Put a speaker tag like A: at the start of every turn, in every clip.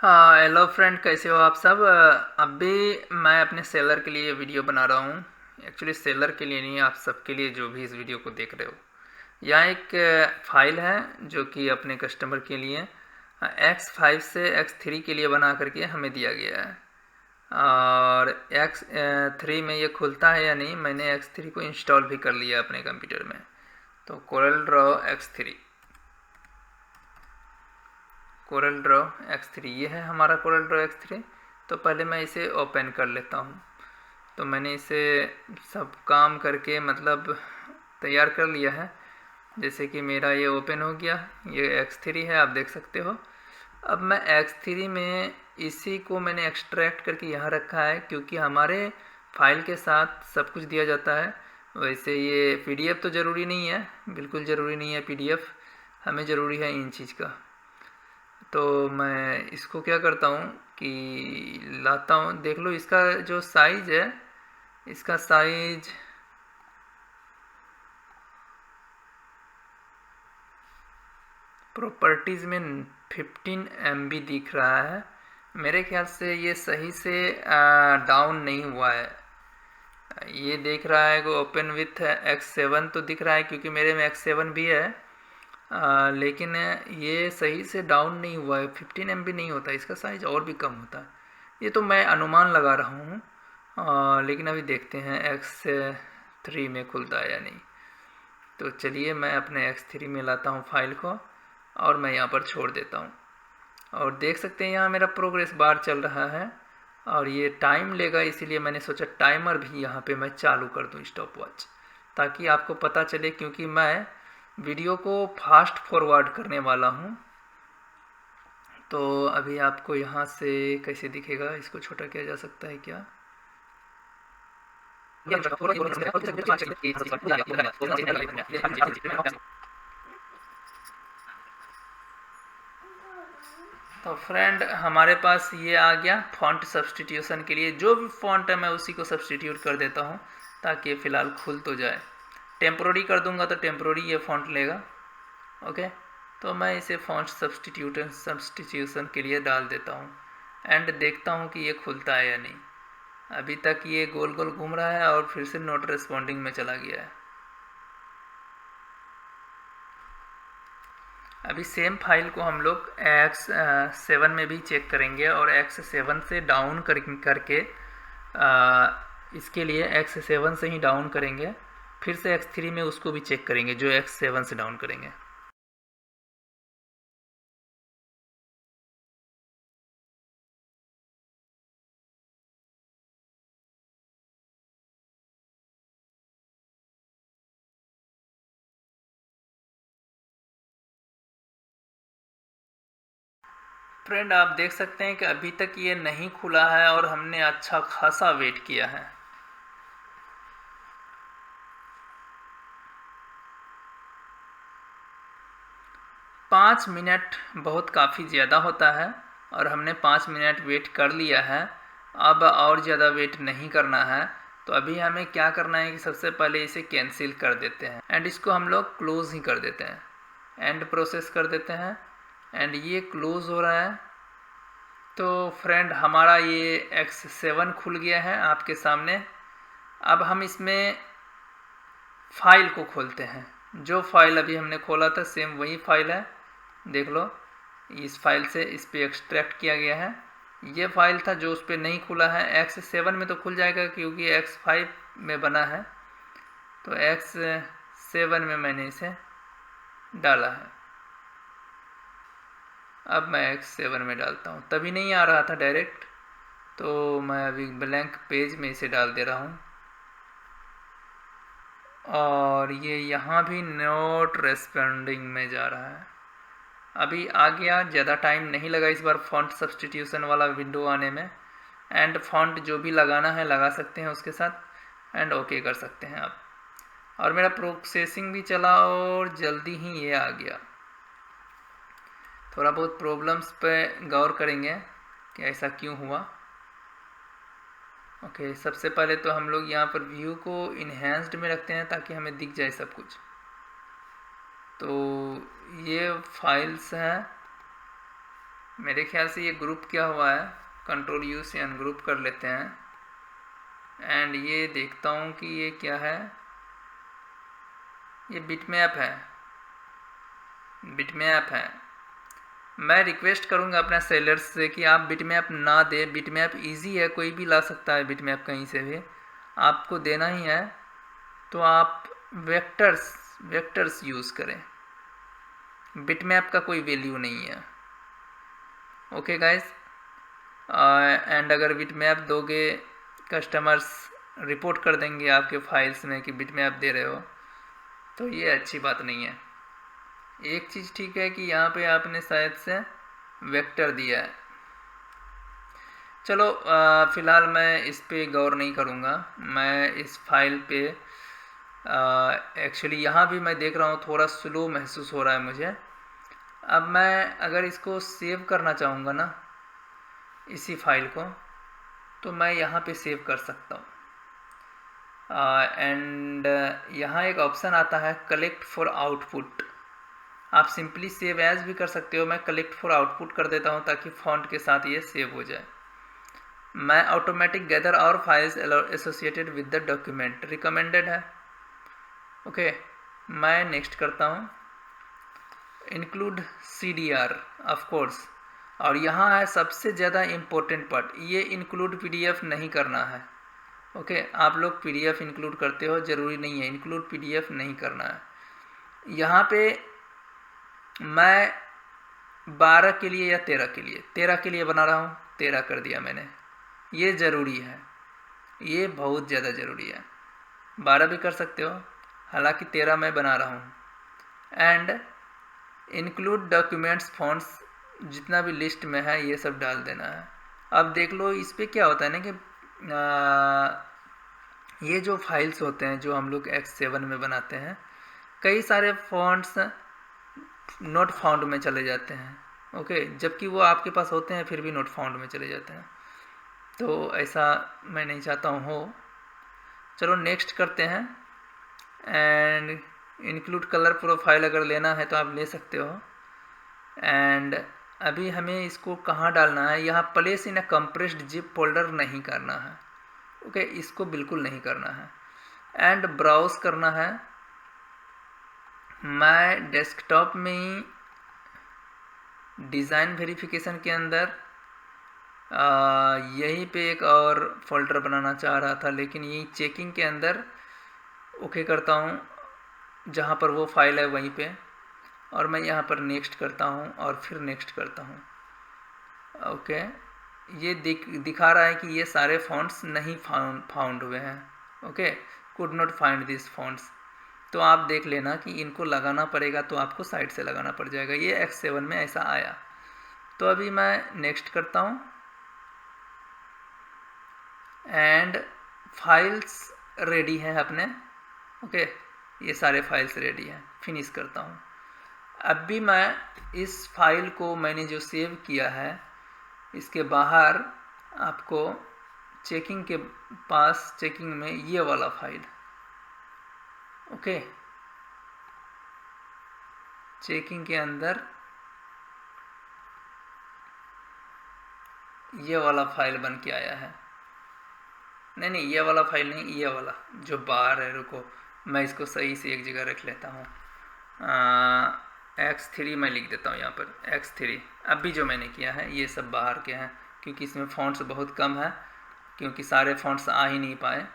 A: हाँ, hello friend, कैसे हो आप सब। अभी मैं अपने सेलर के लिए वीडियो बना रहा हूँ। एक्चुअली सेलर के लिए नहीं, आप सबके लिए जो भी इस वीडियो को देख रहे हो। यहाँ एक फाइल है जो कि अपने कस्टमर के लिए X5 से X3 के लिए बना करके हमें दिया गया है। और X3 में ये खुलता है या नहीं, मैंने X3 को इंस्टॉल भी कर लिया अपने कंप्यूटर में। तो कोरल ड्रॉ X3 ये है हमारा कोरल ड्रॉ X3। तो पहले मैं इसे ओपन कर लेता हूँ। तो मैंने इसे सब काम करके मतलब तैयार कर लिया है। जैसे कि मेरा ये ओपन हो गया, ये X3 है, आप देख सकते हो। अब मैं X3 में इसी को मैंने एक्सट्रैक्ट करके यहाँ रखा है, क्योंकि हमारे फाइल के साथ सब कुछ दिया जाता है। वैसे ये PDF तो ज़रूरी नहीं है, बिल्कुल ज़रूरी नहीं है PDF, हमें ज़रूरी है इन चीज़ का। तो मैं इसको क्या करता हूँ कि लाता हूँ, देख लो इसका जो साइज़ है, इसका साइज प्रॉपर्टीज़ में 15 MB दिख रहा है। मेरे ख्याल से ये सही से डाउन नहीं हुआ है। ये देख रहा है कि ओपन विथ X7 तो दिख रहा है, क्योंकि मेरे में X7 भी है। लेकिन ये सही से डाउन नहीं हुआ है। 15 MB नहीं होता, इसका साइज़ और भी कम होता है। ये तो मैं अनुमान लगा रहा हूँ। लेकिन अभी देखते हैं X3 में खुलता है या नहीं। तो चलिए मैं अपने X3 में लाता हूँ फाइल को, और मैं यहाँ पर छोड़ देता हूँ। और देख सकते हैं यहाँ मेरा प्रोग्रेस बार चल रहा है, और ये टाइम लेगा, इसीलिए मैंने सोचा टाइमर भी यहाँ पे मैं चालू कर दूँ, स्टॉप वॉच, ताकि आपको पता चले, क्योंकि मैं वीडियो को फास्ट फॉरवर्ड करने वाला हूँ। तो अभी आपको यहाँ से कैसे दिखेगा, इसको छोटा किया जा सकता है क्या? तो फ्रेंड, हमारे पास ये आ गया फॉन्ट सब्सटीट्यूशन के लिए। जो भी फॉन्ट है मैं उसी को सब्सटीट्यूट कर देता हूँ, ताकि फ़िलहाल खुल तो जाए। टेम्प्रोरी कर दूंगा तो टेम्प्रोरी ये फॉन्ट लेगा। ओके, तो मैं इसे फॉन्ट सब्सटीट्यूशन के लिए डाल देता हूँ, एंड देखता हूँ कि ये खुलता है या नहीं। अभी तक ये गोल गोल घूम रहा है और फिर से नॉट रिस्पॉन्डिंग में चला गया है। अभी सेम फाइल को हम लोग X7 में भी चेक करेंगे, और X7 से डाउन करके इसके लिए X7 से ही डाउन करेंगे, फिर से X3 में उसको भी चेक करेंगे जो X7 से डाउन करेंगे। फ्रेंड, आप देख सकते हैं कि अभी तक ये नहीं खुला है, और हमने अच्छा खासा वेट किया है। पाँच मिनट बहुत काफ़ी ज़्यादा होता है, और हमने 5 मिनट वेट कर लिया है। अब और ज़्यादा वेट नहीं करना है। तो अभी हमें क्या करना है कि सबसे पहले इसे कैंसिल कर देते हैं, एंड इसको हम लोग क्लोज़ ही कर देते हैं, एंड प्रोसेस कर देते हैं, एंड ये क्लोज़ हो रहा है। तो फ्रेंड, हमारा ये X7 खुल गया है आपके सामने। अब हम इसमें फाइल को खोलते हैं। जो फाइल अभी हमने खोला था सेम वही फाइल है, देख लो। इस फाइल से इस पे एक्सट्रैक्ट किया गया है। ये फाइल था जो उस पर नहीं खुला है। X7 में तो खुल जाएगा, क्योंकि X5 में बना है। तो X7 में मैंने इसे डाला है। अब मैं X7 में डालता हूँ, तभी नहीं आ रहा था डायरेक्ट, तो मैं अभी ब्लैंक पेज में इसे डाल दे रहा हूँ। और ये यहाँ भी नोट रेस्पॉन्डिंग में जा रहा है। अभी आ गया, ज़्यादा टाइम नहीं लगा इस बार फॉन्ट सब्सटीट्यूशन वाला विंडो आने में। एंड फॉन्ट जो भी लगाना है लगा सकते हैं उसके साथ, एंड ओके कर सकते हैं आप। और मेरा प्रोसेसिंग भी चला, और जल्दी ही ये आ गया। थोड़ा बहुत प्रॉब्लम्स पे गौर करेंगे कि ऐसा क्यों हुआ। ओके, सबसे पहले तो हम लोग यहाँ पर व्यू को इन्हेंस्ड में रखते हैं, ताकि हमें दिख जाए सब कुछ। तो ये फाइल्स हैं, मेरे ख्याल से ये ग्रुप क्या हुआ है, कंट्रोल यू से अनग्रुप कर लेते हैं एंड ये देखता हूँ कि ये क्या है, ये बिटमैप है, बिटमैप है। मैं रिक्वेस्ट करूँगा अपने सेलर्स से कि आप बिटमैप ना दे, बिटमैप इजी है, कोई भी ला सकता है बिटमैप कहीं से भी, आपको देना ही है तो आप वेक्टर्स यूज़ करें, बिटमैप का कोई वैल्यू नहीं है। ओके गाइस, एंड अगर बिटमैप दोगे कस्टमर्स रिपोर्ट कर देंगे आपके फाइल्स में कि बिटमैप दे रहे हो, तो ये अच्छी बात नहीं है। एक चीज़ ठीक है कि यहाँ पे आपने शायद से वेक्टर दिया है। चलो फ़िलहाल मैं इस पे गौर नहीं करूँगा, मैं इस फाइल पे एक्चुअली यहाँ भी मैं देख रहा हूँ थोड़ा स्लो महसूस हो रहा है मुझे। अब मैं अगर इसको सेव करना चाहूँगा ना इसी फाइल को, तो मैं यहाँ पे सेव कर सकता हूँ एंड यहाँ एक ऑप्शन आता है कलेक्ट फॉर आउटपुट। आप सिंपली सेव एज भी कर सकते हो, मैं कलेक्ट फॉर आउटपुट कर देता हूँ ताकि फॉन्ट के साथ ये सेव हो जाए। मैं ऑटोमेटिक गैदर और files associated with the document recommended है। ओके, मैं नेक्स्ट करता हूँ, इंक्लूड CDR ऑफ कोर्स, और यहाँ है सबसे ज़्यादा इम्पोर्टेंट पार्ट, ये इंक्लूड PDF नहीं करना है। ओके, आप लोग PDF इंक्लूड करते हो, ज़रूरी नहीं है, इंक्लूड PDF नहीं करना है। यहाँ पे मैं 12 के लिए या 13 के लिए बना रहा हूँ, 13 कर दिया मैंने, ये ज़रूरी है, ये बहुत ज़्यादा ज़रूरी है। 12 भी कर सकते हो, हालांकि 13 मैं बना रहा हूँ। एंड इंक्लूड डॉक्यूमेंट्स फॉन्ट्स, जितना भी लिस्ट में है ये सब डाल देना है। अब देख लो इस पर क्या होता है ना कि ये जो फाइल्स होते हैं जो हम लोग X7 में बनाते हैं, कई सारे फॉन्ट्स नोट फाउंड में चले जाते हैं। ओके, जबकि वो आपके पास होते हैं फिर भी नोट फाउंड में चले जाते हैं, तो ऐसा मैं नहीं चाहता हूँ हो। चलो नेक्स्ट करते हैं एंड इंक्लूड कलर प्रोफाइल अगर लेना है तो आप ले सकते हो। एंड अभी हमें इसको कहाँ डालना है, यहाँ place in a compressed zip folder नहीं करना है। ओके, इसको बिल्कुल नहीं करना है। एंड ब्राउज करना है, मैं डेस्कटॉप में ही डिज़ाइन वेरिफिकेशन के अंदर यहीं पे एक और फोल्डर बनाना चाह रहा था, लेकिन यही चेकिंग के अंदर ओके करता हूँ, जहाँ पर वो फाइल है वहीं पे, और मैं यहाँ पर नेक्स्ट करता हूँ और फिर नेक्स्ट करता हूँ। ओके, ये दिखा रहा है कि ये सारे फॉन्ट्स नहीं फाउंड हुए हैं। Okay, could not find this fonts, तो आप देख लेना कि इनको लगाना पड़ेगा, तो आपको साइड से लगाना पड़ जाएगा। ये X7 में ऐसा आया, तो अभी मैं नेक्स्ट करता हूँ एंड फाइल्स रेडी हैं अपने। ओके, ये सारे फाइल्स रेडी हैं, फिनिश करता हूँ। अब भी मैं इस फाइल को मैंने जो सेव किया है, इसके बाहर आपको चेकिंग के पास, चेकिंग में ये वाला फाइल, ओके, चेकिंग के अंदर ये वाला फाइल बन के आया है। नहीं, ये वाला फाइल नहीं, ये वाला जो बाहर है, रुको मैं इसको सही से एक जगह रख लेता हूँ। X3 मैं लिख देता हूँ यहाँ पर, X3। अभी जो मैंने किया है ये सब बाहर के हैं, क्योंकि इसमें फ़ॉन्ट्स बहुत कम है, क्योंकि सारे फ़ॉन्ट्स आ ही नहीं पाए।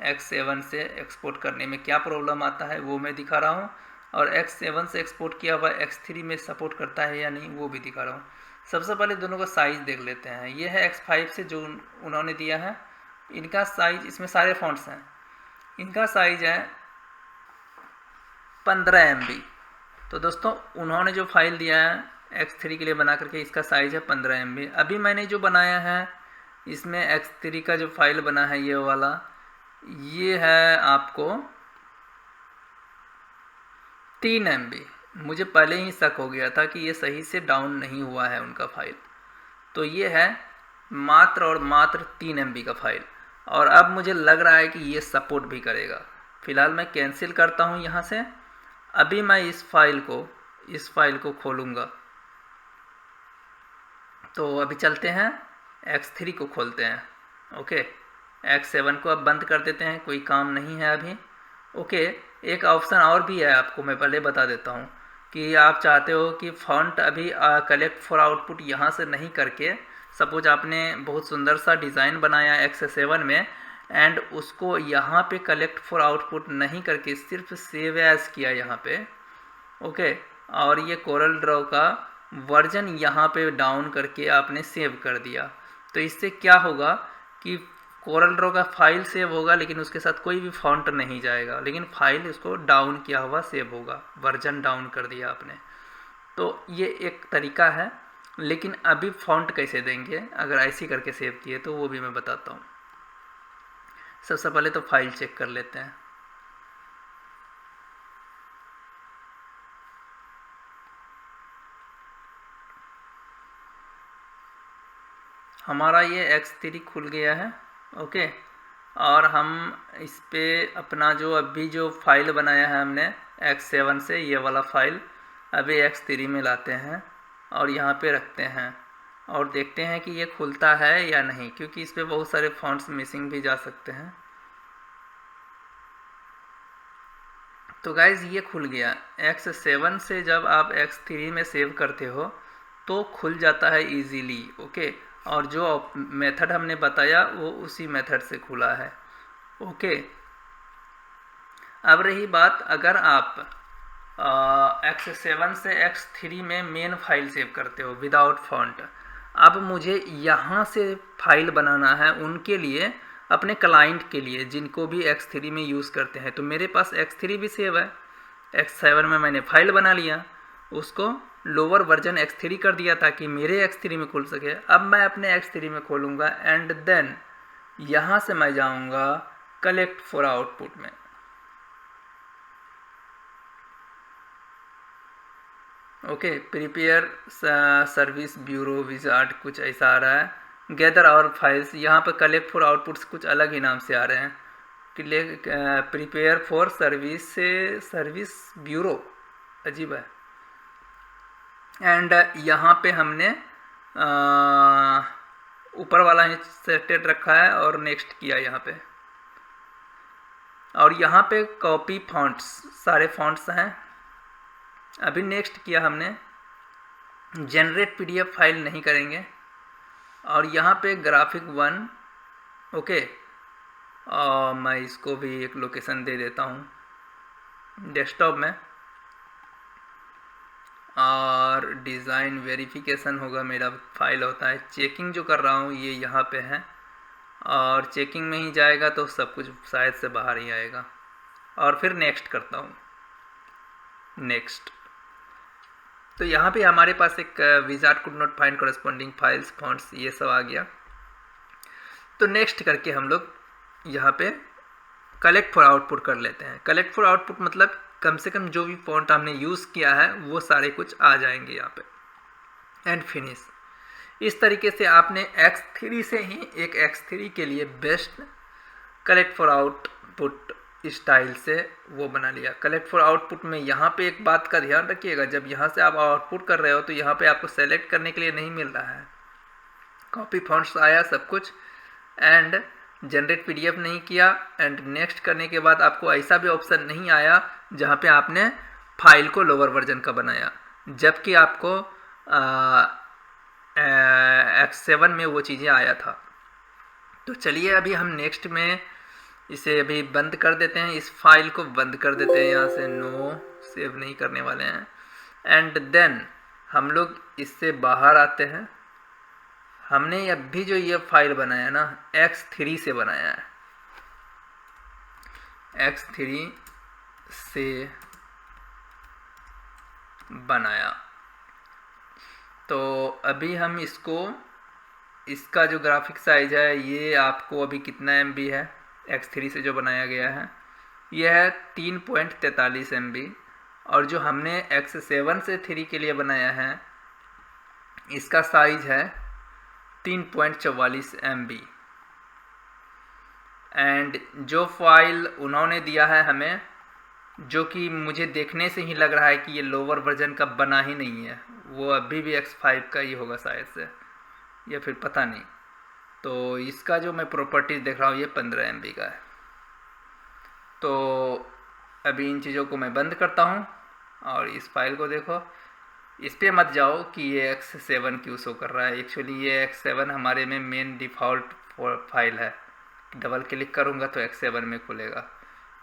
A: X7 से एक्सपोर्ट करने में क्या प्रॉब्लम आता है वो मैं दिखा रहा हूँ, और X7 से एक्सपोर्ट किया हुआ X3 में सपोर्ट करता है या नहीं वो भी दिखा रहा हूँ। सबसे पहले दोनों का साइज़ देख लेते हैं। ये है X5 से जो उन्होंने दिया है, इनका साइज़, इसमें सारे फ़ॉन्ट्स हैं, इनका साइज़ है 15 MB। तो दोस्तों उन्होंने जो फाइल दिया है X3 के लिए बना करके, इसका साइज़ है 15 MB। अभी मैंने जो बनाया है इसमें X3 का जो फाइल बना है ये वाला, ये है आपको 3 MB। मुझे पहले ही शक हो गया था कि ये सही से डाउन नहीं हुआ है उनका फाइल, तो ये है मात्र और मात्र 3 MB का फाइल, और अब मुझे लग रहा है कि ये सपोर्ट भी करेगा। फ़िलहाल मैं कैंसिल करता हूँ यहाँ से। अभी मैं इस फाइल को खोलूँगा, तो अभी चलते हैं X3 को खोलते हैं। ओके, X7 को अब बंद कर देते हैं, कोई काम नहीं है अभी। ओके, एक ऑप्शन और भी है, आपको मैं पहले बता देता हूँ कि आप चाहते हो कि फॉन्ट अभी कलेक्ट फॉर आउटपुट यहाँ से नहीं करके, सपोज आपने बहुत सुंदर सा डिज़ाइन बनाया X7 में एंड उसको यहाँ पे कलेक्ट फॉर आउटपुट नहीं करके सिर्फ सेव एज किया यहाँ पे। ओके, और ये कोरल ड्रॉ का वर्जन यहाँ पे डाउन करके आपने सेव कर दिया, तो इससे क्या होगा कि कोरल ड्रॉ का फाइल सेव होगा लेकिन उसके साथ कोई भी फॉन्ट नहीं जाएगा, लेकिन फाइल इसको डाउन किया हुआ सेव होगा, वर्जन डाउन कर दिया आपने। तो ये एक तरीका है, लेकिन अभी फॉन्ट कैसे देंगे अगर ऐसी करके सेव किए तो वो भी मैं बताता हूँ। सबसे पहले तो फाइल चेक कर लेते हैं। हमारा ये X3 खुल गया है। ओके, और हम इस पे अपना जो अभी जो फाइल बनाया है हमने X7 से, ये वाला फाइल अभी X3 में लाते हैं और यहाँ पे रखते हैं और देखते हैं कि ये खुलता है या नहीं, क्योंकि इस पे बहुत सारे फॉन्ट्स मिसिंग भी जा सकते हैं। तो गाइज ये खुल गया। X7 से जब आप X3 में सेव करते हो तो खुल जाता है इजीली। ओके, और जो मेथड हमने बताया वो उसी मेथड से खुला है। ओके, अब रही बात, अगर आप X7 से X3 में मेन फाइल सेव करते हो विदाउट फॉन्ट, अब मुझे यहाँ से फाइल बनाना है उनके लिए, अपने क्लाइंट के लिए जिनको भी X3 में यूज़ करते हैं। तो मेरे पास X3 भी सेव है, X7 में मैंने फाइल बना लिया, उसको लोअर वर्जन X3 कर दिया ताकि मेरे X3 में खुल सके। अब मैं अपने X3 में खोलूँगा एंड देन यहाँ से मैं जाऊँगा कलेक्ट फॉर आउटपुट में। Okay, prepare service bureau wizard कुछ ऐसा आ रहा है, गैदर और फाइल्स, यहाँ पर कलेक्ट फॉर आउटपुट्स कुछ अलग ही नाम से आ रहे हैं। प्रिपेयर फॉर सर्विस से सर्विस ब्यूरो, अजीब है। एंड यहाँ पे हमने ऊपर वाला ही सेलेक्टेड रखा है और नेक्स्ट किया यहाँ पे, और यहाँ पे कॉपी फॉन्ट्स, सारे फॉन्ट्स हैं। अभी नेक्स्ट किया हमने, जनरेट PDF फाइल नहीं करेंगे, और यहाँ पे ग्राफिक 1। ओके, मैं इसको भी एक लोकेशन दे देता हूँ डेस्कटॉप में, और डिज़ाइन वेरिफिकेशन होगा मेरा फाइल होता है। चेकिंग जो कर रहा हूँ ये यहाँ पे है, और चेकिंग में ही जाएगा तो सब कुछ शायद से बाहर ही आएगा, और फिर नेक्स्ट करता हूँ, नेक्स्ट। तो यहाँ पे हमारे पास एक wizard could not find corresponding files fonts ये सब आ गया। तो नेक्स्ट करके हम लोग यहाँ पे कलेक्ट फॉर आउटपुट कर लेते हैं। कलेक्ट फॉर आउटपुट मतलब कम से कम जो भी फॉन्ट हमने यूज़ किया है वो सारे कुछ आ जाएंगे यहाँ पे, एंड फिनिश। इस तरीके से आपने X3 से ही एक X3 के लिए best collect for output style से वो बना लिया। कलेक्ट फॉर आउटपुट में यहाँ पे एक बात का ध्यान रखिएगा, जब यहाँ से आप आउटपुट कर रहे हो तो यहाँ पे आपको सेलेक्ट करने के लिए नहीं मिल रहा है। कॉपी फॉन्ट्स आया सब कुछ, एंड जनरेट PDF नहीं किया, एंड नेक्स्ट करने के बाद आपको ऐसा भी ऑप्शन नहीं आया जहाँ पे आपने फाइल को लोअर वर्जन का बनाया, जबकि आपको X7 में वो चीज़ें आया था। तो चलिए अभी हम नेक्स्ट में इसे अभी बंद कर देते हैं, इस फाइल को बंद कर देते हैं यहाँ से, नो सेव नहीं करने वाले हैं। एंड देन हम लोग इससे बाहर आते हैं। हमने अभी जो ये फाइल बनाया ना X3 से बनाया है, X3 से बनाया, तो अभी हम इसका जो ग्राफिक साइज है ये आपको अभी कितना MB है, X3 से जो बनाया गया है यह है 3.43 MB, और जो हमने X7 से 3 के लिए बनाया है इसका साइज है 3.44 MB। एंड जो फाइल उन्होंने दिया है हमें, जो कि मुझे देखने से ही लग रहा है कि ये लोअर वर्जन का बना ही नहीं है, वो अभी भी X5 का ही होगा शायद से। या फिर पता नहीं। तो इसका जो मैं प्रॉपर्टीज देख रहा हूँ ये 15 MB का है। तो अभी इन चीज़ों को मैं बंद करता हूँ और इस फाइल को देखो। इस पे मत जाओ कि ये X7 क्यों शो कर रहा है। एक्चुअली ये X7 हमारे में मेन डिफ़ॉल्ट फाइल है। डबल क्लिक करूँगा तो X7 में खुलेगा।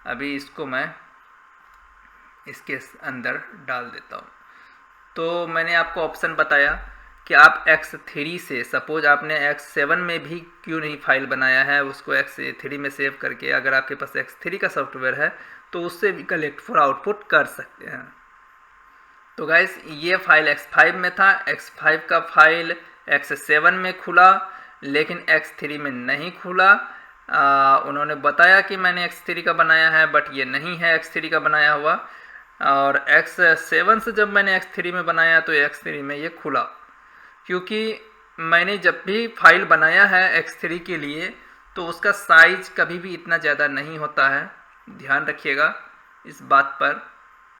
A: अभी इसको मैं इसके अंदर डाल देता हूँ। तो मैंने आपको ऑप्शन बताया कि आप X3 से, सपोज आपने X7 में भी क्यों नहीं फाइल बनाया है, उसको X3 में सेव करके अगर आपके पास X3 का सॉफ्टवेयर है तो उससे भी कलेक्ट फॉर आउटपुट कर सकते हैं। तो गाइस ये फाइल X5 में था, X5 का फाइल X7 में खुला लेकिन X3 में नहीं खुला। उन्होंने बताया कि मैंने X3 का बनाया है, बट ये नहीं है X3 का बनाया हुआ। और X7 से जब मैंने X3 में बनाया तो X3 में ये खुला, क्योंकि मैंने जब भी फाइल बनाया है X3 के लिए तो उसका साइज कभी भी इतना ज़्यादा नहीं होता है। ध्यान रखिएगा इस बात पर।